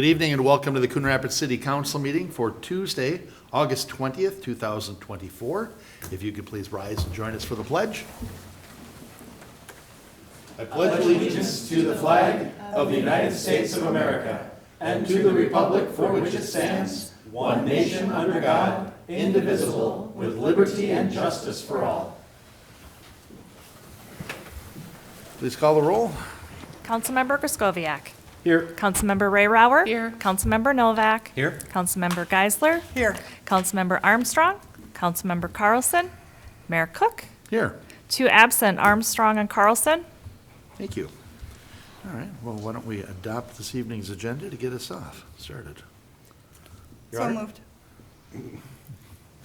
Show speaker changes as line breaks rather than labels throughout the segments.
Good evening and welcome to the Coon Rapids City Council meeting for Tuesday, August 20th, 2024. If you could please rise and join us for the pledge.
I pledge allegiance to the flag of the United States of America and to the republic for which it stands, one nation under God, indivisible, with liberty and justice for all.
Please call the roll.
Councilmember Griscoviac.
Here.
Councilmember Ray Rauer.
Here.
Councilmember Novak.
Here.
Councilmember Geisler.
Here.
Councilmember Armstrong. Councilmember Carlson. Mayor Cook.
Here.
2 absent, Armstrong and Carlson.
Thank you. All right, well, why don't we adopt this evening's agenda to get us off started? Your
So
Honor?
moved.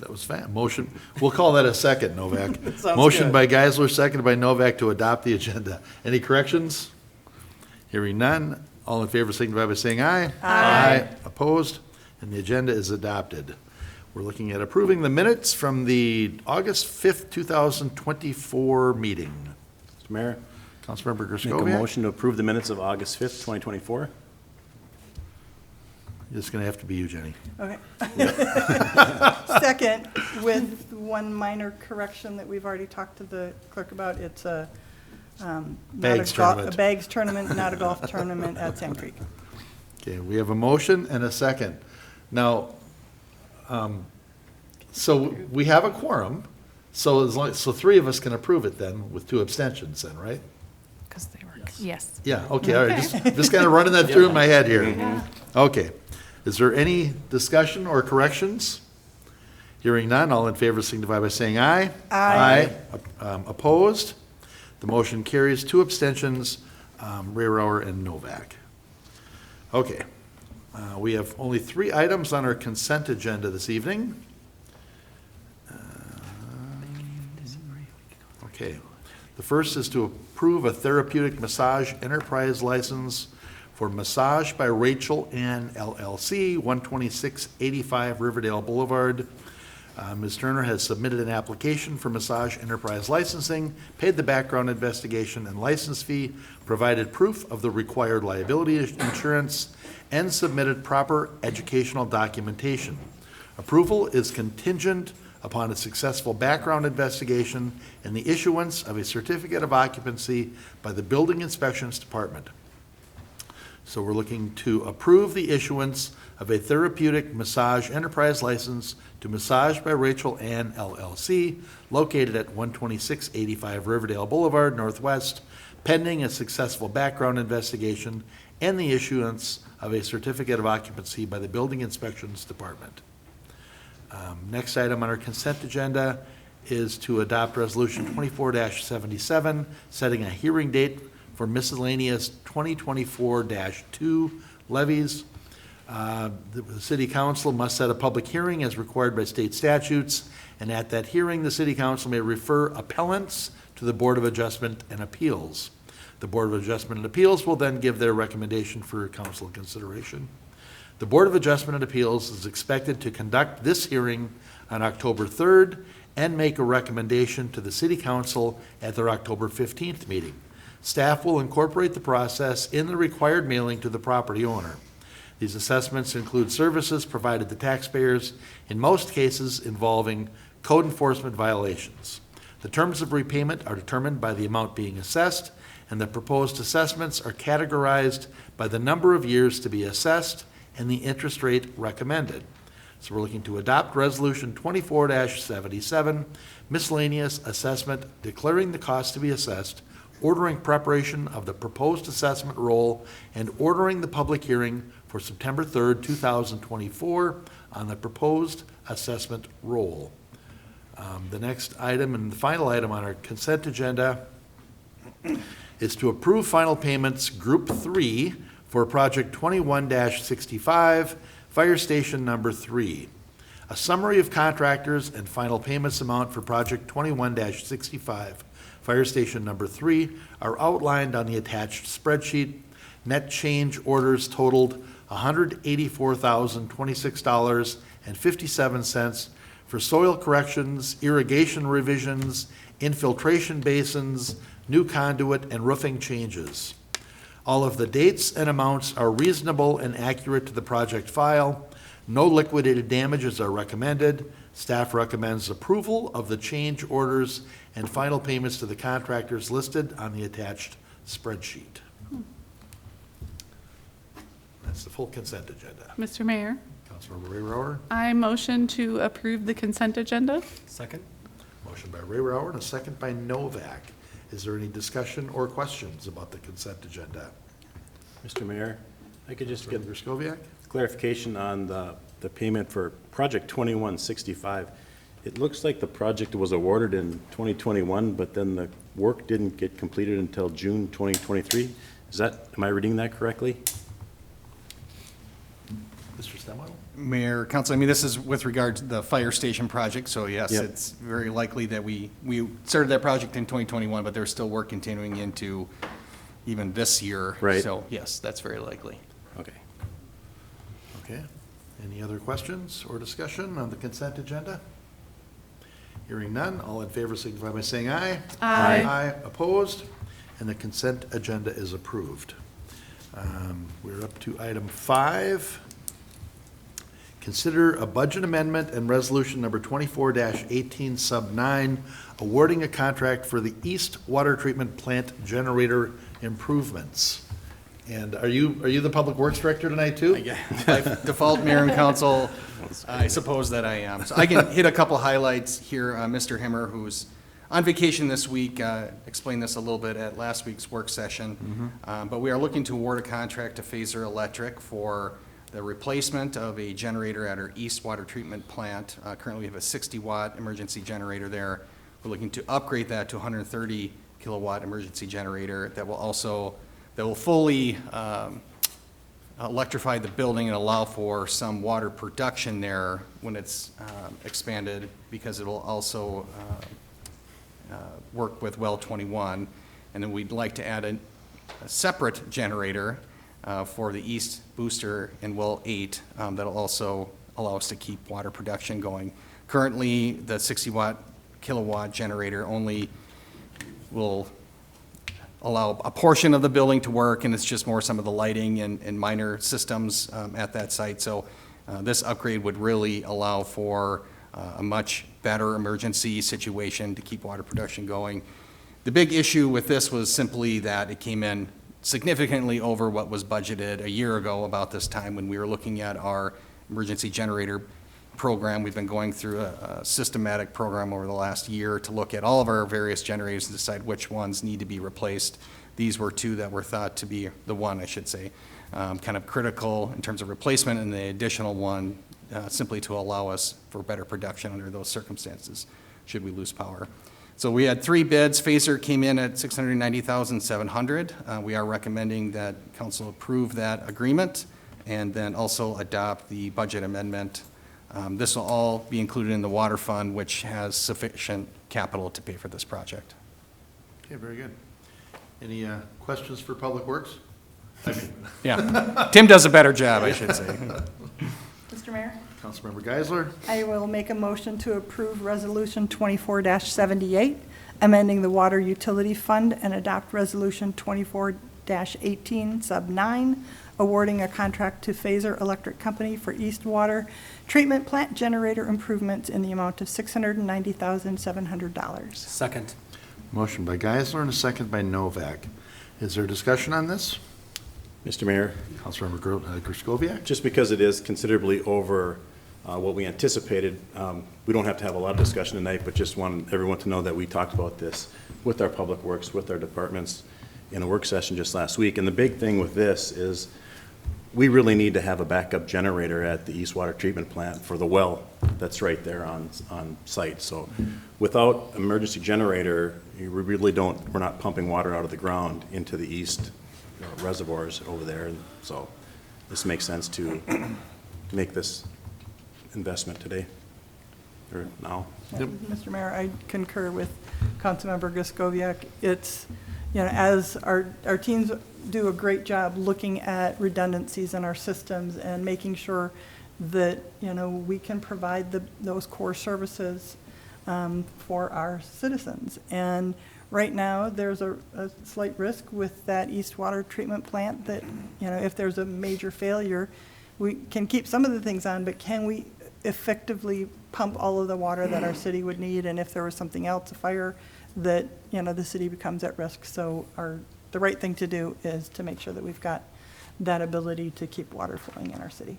That was fast. Motion, we'll call that a second, Novak.
Sounds
Motion
good.
by Geisler, seconded by Novak to adopt the agenda. Any corrections? Hearing none. All in favor signify by saying aye.
Aye.
Opposed? And the agenda is adopted. We're looking at approving the minutes from the August 5th, 2024 meeting.
Mr. Mayor,
Councilmember
make a
Griscoviac.
motion to approve the minutes of August 5th, 2024.
It's going to have to be you, Jenny.
Okay. Second, with one minor correction that we've already talked to the clerk about. It's a
Bags tournament.
a bags tournament, not a golf tournament at Sand Creek.
Okay, we have a motion and a second. Now, so we have a quorum, so so 3 of us can approve it then with 2 abstentions then, right?
Because they were, yes.
Yeah, okay, all right, just kind of running that through in my head here. Okay, is there any discussion or corrections? Hearing none, all in favor signify by saying aye.
Aye.
Opposed? The motion carries, 2 abstentions, Ray Rauer and Novak. Okay, we have only 3 items on our consent agenda this evening. Okay, the first is to approve a therapeutic massage enterprise license for Massage by Rachel Ann LLC, 12685 Riverdale Boulevard. Ms. Turner has submitted an application for massage enterprise licensing, paid the background investigation and license fee, provided proof of the required liability insurance, and submitted proper educational documentation. Approval is contingent upon a successful background investigation and the issuance of a certificate of occupancy by the Building Inspections Department. So we're looking to approve the issuance of a therapeutic massage enterprise license to Massage by Rachel Ann LLC, located at 12685 Riverdale Boulevard Northwest, pending a successful background investigation and the issuance of a certificate of occupancy by the Building Inspections Department. Next item on our consent agenda is to adopt Resolution 24-77, setting a hearing date for miscellaneous 2024-2 levies. The City Council must set a public hearing as required by state statutes, and at that hearing, the City Council may refer appellants to the Board of Adjustment and Appeals. The Board of Adjustment and Appeals will then give their recommendation for council consideration. The Board of Adjustment and Appeals is expected to conduct this hearing on October 3rd and make a recommendation to the City Council at their October 15th meeting. Staff will incorporate the process in the required mailing to the property owner. These assessments include services provided to taxpayers, in most cases involving code enforcement violations. The terms of repayment are determined by the amount being assessed, and the proposed assessments are categorized by the number of years to be assessed and the interest rate recommended. So we're looking to adopt Resolution 24-77, miscellaneous assessment, declaring the cost to be assessed, ordering preparation of the proposed assessment roll, and ordering the public hearing for September 3rd, 2024 on the proposed assessment roll. The next item and the final item on our consent agenda is to approve final payments Group 3 for Project 21-65, Fire Station Number 3. A summary of contractors and final payments amount for Project 21-65, Fire Station Number 3 are outlined on the attached spreadsheet. Net change orders totaled $184,026.57 for soil corrections, irrigation revisions, infiltration basins, new conduit, and roofing changes. All of the dates and amounts are reasonable and accurate to the project file. No liquidated damages are recommended. Staff recommends approval of the change orders and final payments to the contractors listed on the attached spreadsheet. That's the full consent agenda.
Mr. Mayor,
Councilmember Ray Rower.
I motion to approve the consent agenda.
Second?
Motion by Ray Rower and a second by Novak. Is there any discussion or questions about the consent agenda?
Mr. Mayor, I could just get
Councilmember Skoviak?
clarification on the payment for Project 2165. It looks like the project was awarded in 2021, but then the work didn't get completed until June 2023. Am I reading that correctly?
Mr. Stemwell?
Mayor, Council, I mean, this is with regard to the fire station project, so yes,
Yep.
it's very likely that we started that project in 2021, but there's still work continuing into even this year.
Right.
So yes, that's very likely.
Okay.
Okay. Any other questions or discussion on the consent agenda? Hearing none, all in favor signify by saying aye.
Aye.
Aye, opposed, and the consent agenda is approved. We're up to item 5. Consider a budget amendment and resolution number 24-18 sub 9, awarding a contract for the East Water Treatment Plant generator improvements. And are you the Public Works Director tonight, too?
By default, Mayor and Council, I suppose that I am. So I can hit a couple highlights here. Mr. Himmer, who's on vacation this week, explained this a little bit at last week's work session. But we are looking to award a contract to Phaser Electric for the replacement of a generator at our East Water Treatment Plant. Currently, we have a 60-watt emergency generator there. We're looking to upgrade that to a 130-kilowatt emergency generator that will fully electrify the building and allow for some water production there when it's expanded, because it will also work with well 21. And then we'd like to add a separate generator for the east booster in well 8 that'll also allow us to keep water production going. Currently, the 60-watt kilowatt generator only will allow a portion of the building to work, and it's just more some of the lighting and minor systems at that site. So this upgrade would really allow for a much better emergency situation to keep water production going. The big issue with this was simply that it came in significantly over what was budgeted a year ago about this time when we were looking at our emergency generator program. We've been going through a systematic program over the last year to look at all of our various generators and decide which ones need to be replaced. These were 2 that were thought to be the one, I should say, kind of critical in terms of replacement, and the additional one simply to allow us for better production under those circumstances should we lose power. So we had 3 bids. Phaser came in at $690,700. We are recommending that council approve that agreement and then also adopt the budget amendment. This will all be included in the water fund, which has sufficient capital to pay for this project.
Okay, very good. Any questions for Public Works?
Yeah, Tim does a better job, I should say.
Mr. Mayor?
Councilmember Geisler?
I will make a motion to approve Resolution 24-78, amending the Water Utility Fund, and adopt Resolution 24-18, Sub 9, awarding a contract to Phaser Electric Company for East Water Treatment Plant generator improvements in the amount of $690,700.
Second.
Motion by Geisler and a second by Novak. Is there discussion on this?
Mr. Mayor,
Councilmember Groskoviac?
just because it is considerably over what we anticipated, we don't have to have a lot of discussion tonight, but just want everyone to know that we talked about this with our public works, with our departments in a work session just last week. And the big thing with this is we really need to have a backup generator at the East Water Treatment Plant for the well that's right there on site. So without emergency generator, we're not pumping water out of the ground into the east reservoirs over there. And so this makes sense to make this investment today, or now.
Yep.
Mr. Mayor, I concur with Councilmember Groskoviac. It's, as our teams do a great job looking at redundancies in our systems and making sure that, we can provide those core services for our citizens. And Right now, there's a slight risk with that East Water Treatment Plant that, if there's a major failure, we can keep some of the things on, but can we effectively pump all of the water that our city would need? And if there was something else, a fire, that, the city becomes at risk. So the right thing to do is to make sure that we've got that ability to keep water flowing in our city.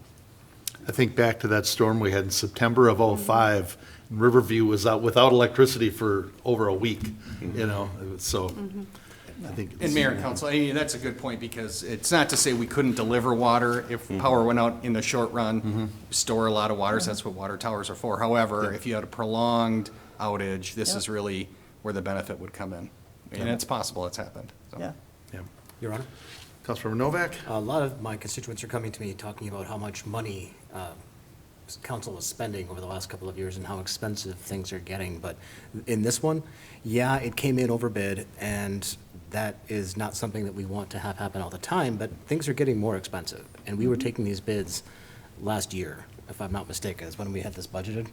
I think back to that storm we had in September of '05. Riverview was out without electricity for over a week, so I think.
And Mayor and Council, that's a good point, because it's not to say we couldn't deliver water if power went out in the short run, store a lot of waters, that's what water towers are for. However, if you had a prolonged outage, this is really where the benefit would come in. And it's possible it's happened. So.
Yeah.
Yeah.
Your Honor,
Councilmember Novak?
a lot of my constituents are coming to me talking about how much money council is spending over the last couple of years and how expensive things are getting. But in this one, yeah, it came in over bid, and that is not something that we want to have happen all the time, but things are getting more expensive. And we were taking these bids last year, if I'm not mistaken, is when we had this budgeted.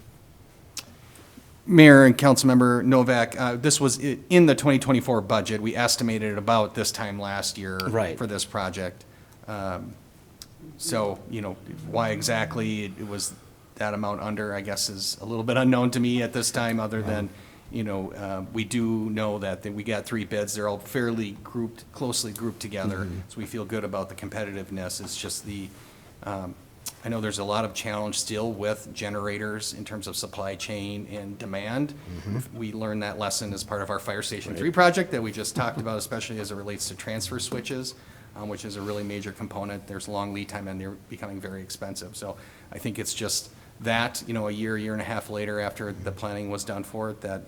Mayor and Councilmember Novak, this was in the 2024 budget. We estimated it about this time last year
Right.
for this project. So, why exactly it was that amount under, I guess, is a little bit unknown to me at this time, other than, we do know that we got 3 bids. They're all fairly closely grouped together, so we feel good about the competitiveness. It's just I know there's a lot of challenge still with generators in terms of supply chain and demand. We learned that lesson as part of our Fire Station 3 project that we just talked about, especially as it relates to transfer switches, which is a really major component. There's long lead time, and they're becoming very expensive. So I think it's just that, a year and a half later after the planning was done for it, that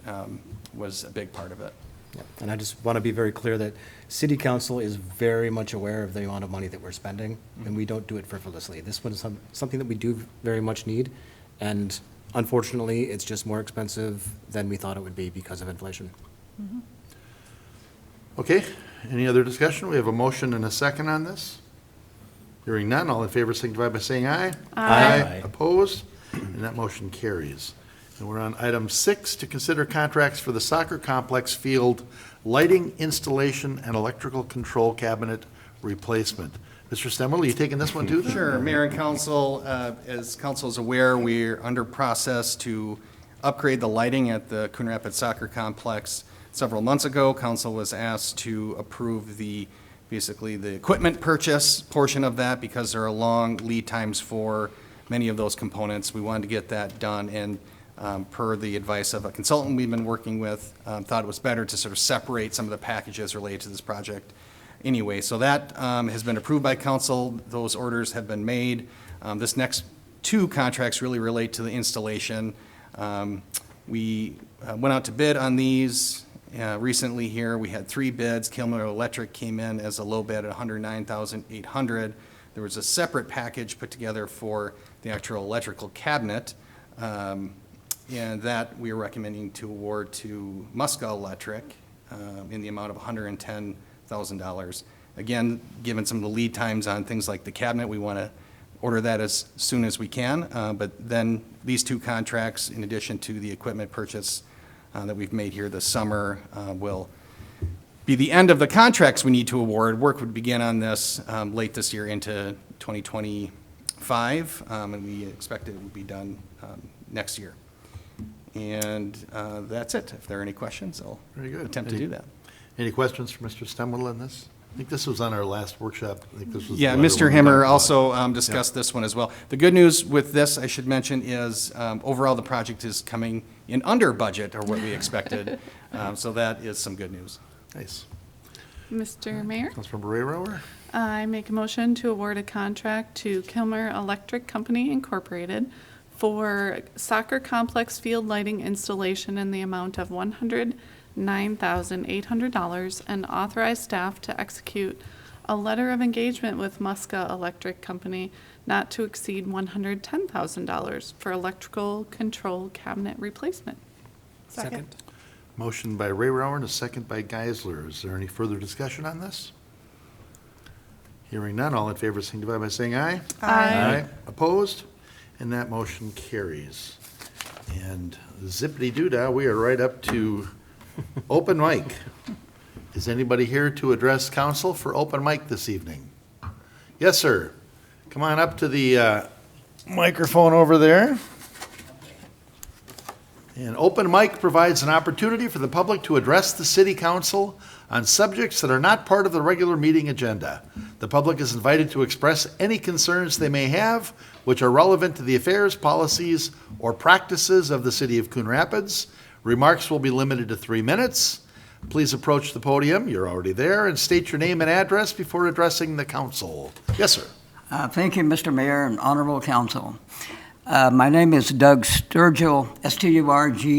was a big part of it.
Yeah. And I just want to be very clear that city council is very much aware of the amount of money that we're spending, and we don't do it frivolously. This one is something that we do very much need, and unfortunately, it's just more expensive than we thought it would be because of inflation.
Okay, any other discussion? We have a motion and a second on this. Hearing none, all in favor signify by saying aye.
Aye.
Opposed? And that motion carries. And we're on item 6, to consider contracts for the soccer complex field lighting installation and electrical control cabinet replacement. Mr. Stemmel, are you taking this one too? then?
Sure, Mayor and Council, as Council is aware, we're under process to upgrade the lighting at the Coon Rapids Soccer Complex. Several months ago, Council was asked to approve basically the equipment purchase portion of that, because there are long lead times for many of those components. We wanted to get that done, and per the advice of a consultant we've been working with, thought it was better to sort of separate some of the packages related to this project. Anyway, so that has been approved by council. Those orders have been made. This next 2 contracts really relate to the installation. We went out to bid on these recently here. We had 3 bids. Kilmer Electric came in as a low bid at $109,800. There was a separate package put together for the actual electrical cabinet, and that we are recommending to award to Misc Electric in the amount of $110,000. Again, given some of the lead times on things like the cabinet, we want to order that as soon as we can. But then these 2 contracts, in addition to the equipment purchase that we've made here this summer, will be the end of the contracts we need to award. Work would begin on this late this year into 2025, and we expect it will be done next year. And that's it. If there are any questions, I'll
Very good.
attempt to do that.
Any questions for Mr. Stemmel on this? I think this was on our last workshop. I think this was.
Yeah,
the other
Mr.
one we
Himmer
talked about.
also discussed this one as well. The good news with this, I should mention, is overall the project is coming in under budget, or what we expected. So that is some good news.
Nice.
Mr. Mayor,
Councilmember Rayrower?
I make a motion to award a contract to Kilmer Electric Company Incorporated for soccer complex field lighting installation in the amount of $109,800, and authorize staff to execute a letter of engagement with Misc Electric Company not to exceed $110,000 for electrical control cabinet replacement.
Second.
Motion by Rayrower and a second by Geisler. Is there any further discussion on this? Hearing none, all in favor signify by saying aye.
Aye.
Opposed? And that motion carries. And zippity-doo-dah, we are right up to Open mic. Is anybody here to address council for open mic this evening? Yes, sir. Come on up to the microphone over there. And open mic provides an opportunity for the public to address the city council on subjects that are not part of the regular meeting agenda. The public is invited to express any concerns they may have, which are relevant to the affairs, policies, or practices of the city of Coon Rapids. Remarks will be limited to 3 minutes. Please approach the podium, you're already there, and state your name and address before addressing the council. Yes, sir.
Thank you, Mr. Mayor and Honorable Council. My name is Doug Sturgill, Sturgill,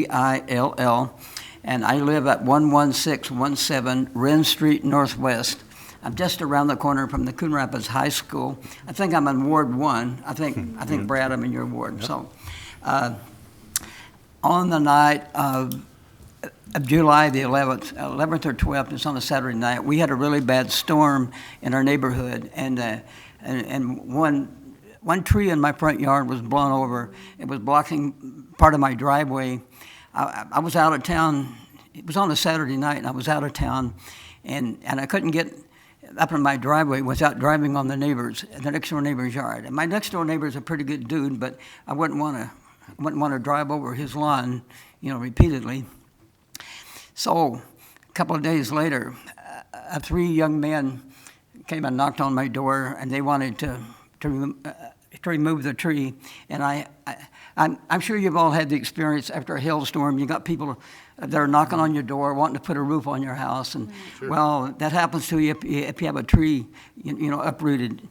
and I live at 11617 Wren Street Northwest. I'm just around the corner from the Coon Rapids High School. I think I'm in Ward 1. I think Brad, I'm in your ward. Yep. So, on the night of July the 11th or 12th, it's on a Saturday night, we had a really bad storm in our neighborhood, and one tree in my front yard was blown over. It was blocking part of my driveway. I was out of town. It was on a Saturday night, and I was out of town, and I couldn't get up in my driveway without driving on the next door neighbor's yard. And my next door neighbor's a pretty good dude, but I wouldn't want to drive over his lawn, repeatedly. So a couple of days later, 3 young men came and knocked on my door, and they wanted to remove the tree. And I'm sure you've all had the experience after a hailstorm. You got people that are knocking on your door, wanting to put a roof on your house, and sure. Well, that happens to you if you have a tree, uprooted.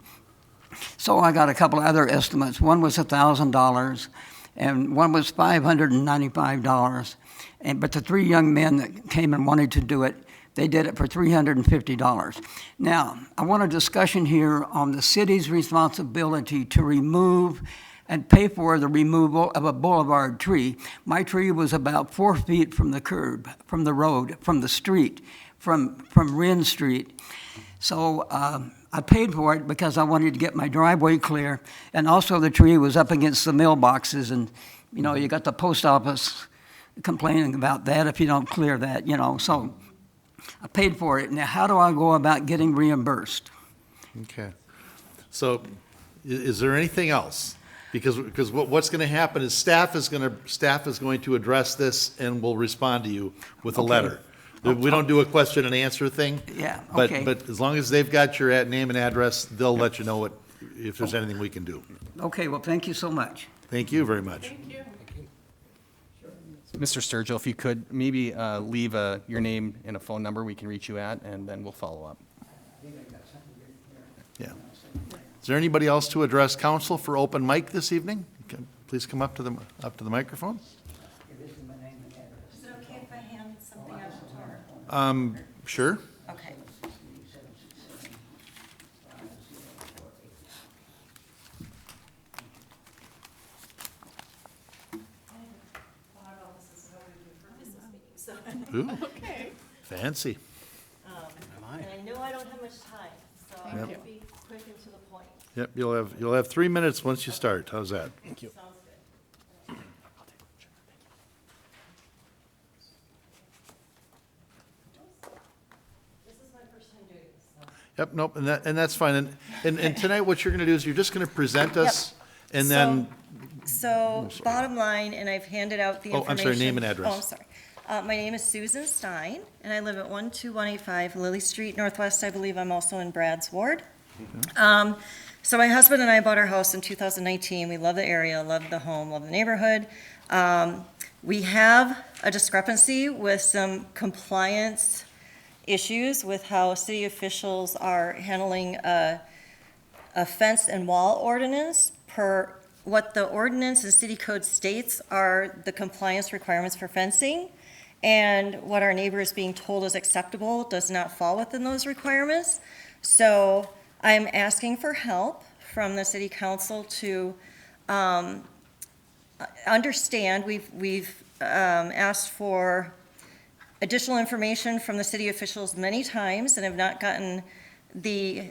So I got a couple of other estimates. One was $1,000, and one was $595. But the 3 young men that came and wanted to do it, they did it for $350. Now, I want a discussion here on the city's responsibility to remove and pay for the removal of a boulevard tree. My tree was about 4 feet from the curb, from the road, from the street, from Wren Street. So I paid for it because I wanted to get my driveway clear, and also the tree was up against the mailboxes, and you got the post office complaining about that if you don't clear that, so I paid for it. Now, how do I go about getting reimbursed?
Okay. So is there anything else? Because what's going to happen is staff is going to address this and will respond to you with a letter. We don't do a question and answer thing.
Yeah, okay.
But as long as they've got your name and address, they'll let you know if there's anything we can do.
Okay, well, thank you so much.
Thank you very much.
Thank you.
Mr. Sturgill, if you could maybe leave your name and a phone number we can reach you at, and then we'll follow up.
Yeah. Is there anybody else to address council for open mic this evening? Please come up to the microphone.
Is it okay if I hand something out to her?
Sure.
Okay.
Ooh,
Okay.
fancy.
And I know I don't have much time, so
Yep.
I'll be quick and to the point.
Yep, you'll have 3 minutes once you start. How's that?
Thank you.
Sounds good. This is my first time doing this, so.
Yep, nope, and that's fine. And tonight, what you're gonna do is you're just gonna present us, and then,
So, bottom line, and I've handed out the
Oh, I'm
information.
sorry, name and address.
Oh, I'm sorry. My name is Susan Stein, and I live at 12185 Lily Street Northwest. I believe I'm also in Brad's ward. So my husband and I bought our house in 2019. We love the area, love the home, love the neighborhood. We have a discrepancy with some compliance issues with how city officials are handling a fence and wall ordinance. Per what the ordinance and city code states are the compliance requirements for fencing, and what our neighbor is being told is acceptable does not fall within those requirements. So I'm asking for help from the city council to understand. We've asked for additional information from the city officials many times and have not gotten the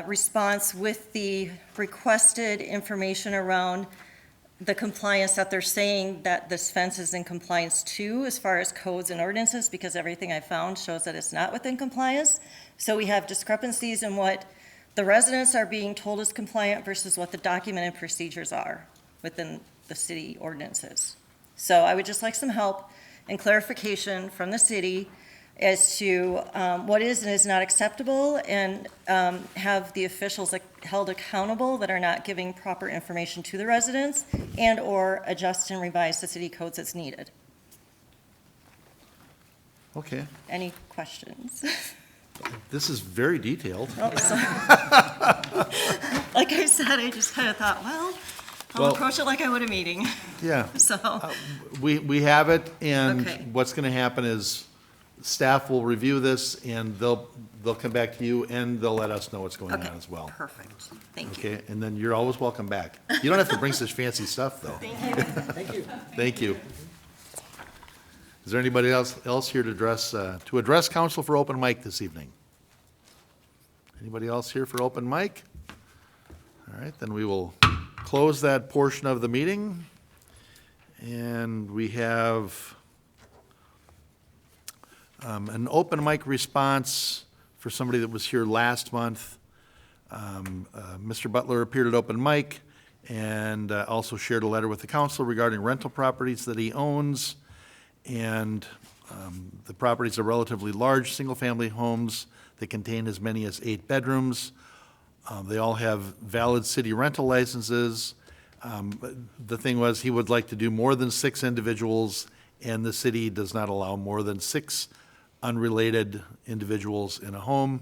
response with the requested information around the compliance that they're saying that this fence is in compliance to as far as codes and ordinances, because everything I found shows that it's not within compliance. So we have discrepancies in what the residents are being told is compliant versus what the documented procedures are within the city ordinances. So I would just like some help and clarification from the city as to what is and is not acceptable, and have the officials held accountable that are not giving proper information to the residents, and/or adjust and revise the city codes as needed.
Okay,
Any questions?
this is very detailed.
Oh, sorry. Like I said, I just kind of thought, well, I'll
Well-
approach it like I would a meeting,
Yeah,
so.
we have it, and
Okay.
what's gonna happen is staff will review this, and they'll come back to you, and they'll let us know what's going
Okay,
on as well.
perfect. Thank you.
Okay, and then you're always welcome back. You don't have to bring such fancy stuff, though.
Thank you.
Thank you. Is there anybody else here to address council for open mic this evening? Anybody else here for open mic? All right, then we will close that portion of the meeting. And we have an open mic response for somebody that was here last month. Mr. Butler appeared at open mic and also shared a letter with the council regarding rental properties that he owns. And the properties are relatively large, single-family homes that contain as many as 8 bedrooms. They all have valid city rental licenses. But the thing was, he would like to do more than 6 individuals, and the city does not allow more than 6 unrelated individuals in a home.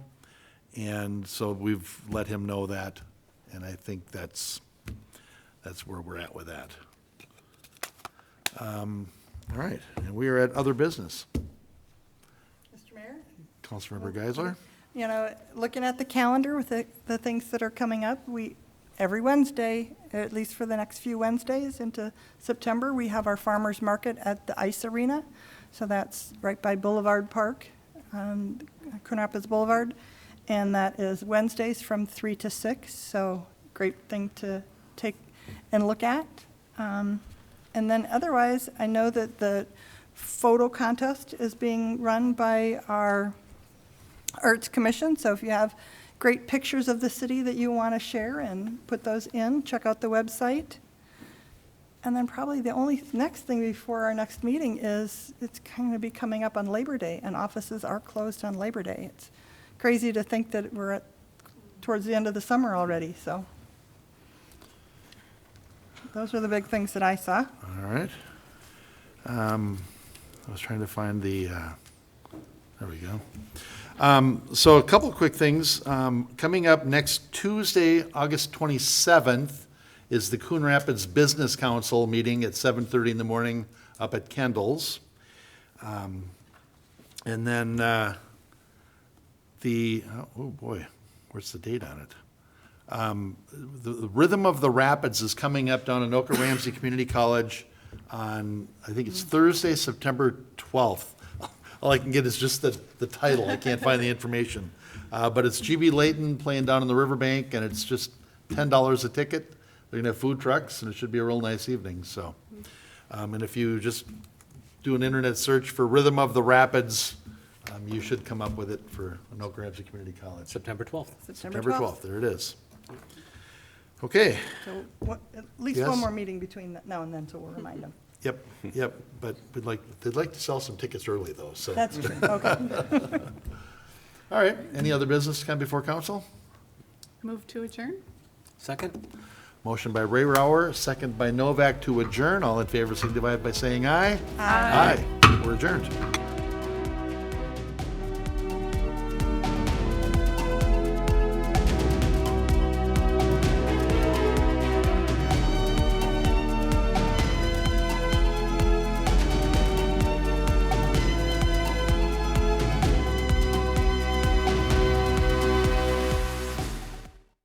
And so we've let him know that, and I think that's where we're at with that. All right, and we are at other business.
Mr. Mayor?
Councilmember Geisler?
You know, looking at the calendar with the things that are coming up, every Wednesday, at least for the next few Wednesdays into September, we have our farmers market at the Ice Arena. So that's right by Boulevard Park, Coon Rapids Boulevard. And that is Wednesdays from 3 to 6. So great thing to take and look at. And then otherwise, I know that the photo contest is being run by our Arts Commission. So if you have great pictures of the city that you want to share and put those in, check out the website. And then probably the only next thing before our next meeting is it's kind of be coming up on Labor Day, and offices are closed on Labor Day. It's crazy to think that we're towards the end of the summer already, so. Those are the big things that I saw.
All right. I was trying to find there we go. So a couple of quick things. Coming up next Tuesday, August 27th, is the Coon Rapids Business Council meeting at 7:30 in the morning up at Kendall's. And then oh boy, where's the date on it? The Rhythm of the Rapids is coming up down in Oka-Ramsey Community College on, I think it's Thursday, September 12th. All I can get is just the title. I can't find the information. But it's G.B. Layton playing down in the riverbank, and it's just $10 a ticket. They're gonna have food trucks, and it should be a real nice evening, so. And if you just do an internet search for Rhythm of the Rapids, you should come up with it for Oka-Ramsey Community College.
September 12th.
September 12th, there it is. Okay,
So at least
Yes?
one more meeting between now and then, so we'll remind them.
yep, but they'd like to sell some tickets early, though, so.
That's true, okay.
All right, any other business to come before council?
Move to adjourn?
Second?
Motion by Ray Rower, second by Novak to adjourn. All in favor signify by saying aye. Aye. We're adjourned.